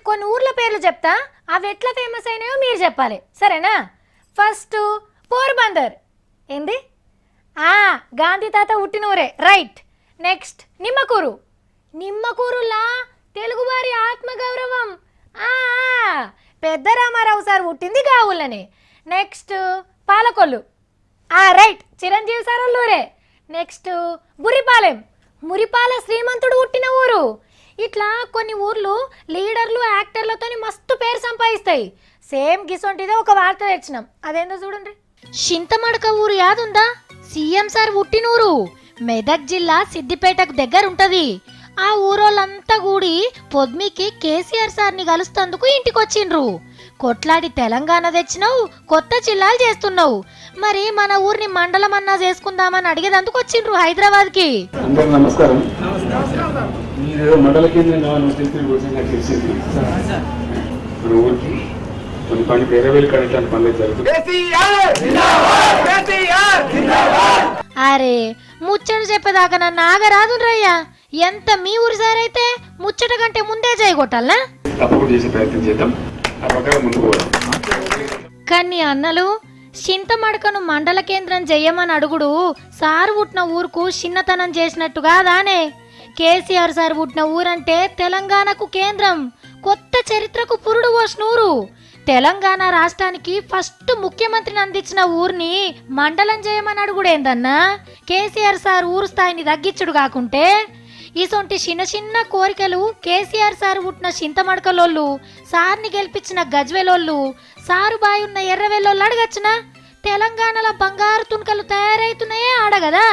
మీకు కొన్ని ఊర్ల పేర్లు చెప్తా, అవి ఎట్లా ఫేమస్ అయినాయో మీరు చెప్పాలి, సరేనా? ఫస్ట్ పోర్బందర్. ఏంది? గాంధీ తాత పుట్టినూరే, రైట్. నెక్స్ట్ నిమ్మకూరు. నిమ్మకూరులా తెలుగువారి ఆత్మగౌరవం. పెద్ద రామారావు సార్ పుట్టింది గావులనే. Next Palakollu, right, Chiranjeevi sir ఊరే. నెక్స్ట్ బురిపాలెం, మురిపాల శ్రీమంతుడు పుట్టిన ఊరు. ఇట్లా కొన్ని ఊర్లు లీడర్లు యాక్టర్లతో మస్తు పేరు సంపాదిస్తాయి. సేమ్ గిసొంటిదే ఒక వార్త తెచ్చినాం, అదేందో చూడండి. చింతమడక ఊరు యాదుందా? సీఎం సార్ పుట్టినూరు. మెదక్ జిల్లా సిద్దిపేటకు దగ్గర ఉంటది. ఆ ఊరోళ్ళంతా కూడి పొద్మికి కేసీఆర్ సార్ని కలుస్తందుకు ఇంటికొచ్చిండ్రు. కొట్లాడి తెలంగాణ తెచ్చినావు, కొత్త జిల్లాలు చేస్తున్నావు, మరి మన ఊరిని మండలం అన్నా చేసుకుందామని అడిగేదందుకు వచ్చిండ్రు హైదరాబాద్ కి. నమస్కారం. మండల కేంద్రం కొన్ని పని వేరే వేలు కట్టడానికి పనులు జరుగుతుంది. అరే ముచ్చట చెప్పేదాకా నన్ను ఆగరాదు రయ్యా. ఎంత మీ ఊరి సారైతే ముచ్చట కంటే ముందే చేయగొట్టాలా? తప్పకుండా చేసే ప్రయత్నం చేద్దాం, ఆ ప్రకారం ముందుకు పోదాం. కానీ అన్నలు చింతమడకను మండల కేంద్రం చెయ్యమని అడుగుడు సారు పుట్టిన ఊరుకు చిన్నతనం చేసినట్టు కాదానే. కేసీఆర్ సార్ పుట్టిన ఊరంటే తెలంగాణకు కేంద్రం, కొత్త చరిత్రకు పురుడు పోసినూరు. తెలంగాణ రాష్ట్రానికి ఫస్ట్ ముఖ్యమంత్రిని అందించిన ఊరిని మండలం చేయమని అడుగుడేందన్నా? కేసీఆర్ సార్ ఊరు స్థాయిని తగ్గించుడు కాకుంటే ఇసొంటి చిన్న చిన్న కోరికలు కేసీఆర్ సార్ పుట్టిన చింతమడకలోళ్ళు, సార్ని గెలిపించిన గజ్వేలోళ్ళు, సారు బాయున్న ఎర్రవెల్లోళ్ళు అడగచ్చునా? తెలంగాణలో బంగారు తుణకలు తయారైతున్నాయే ఆడగదా.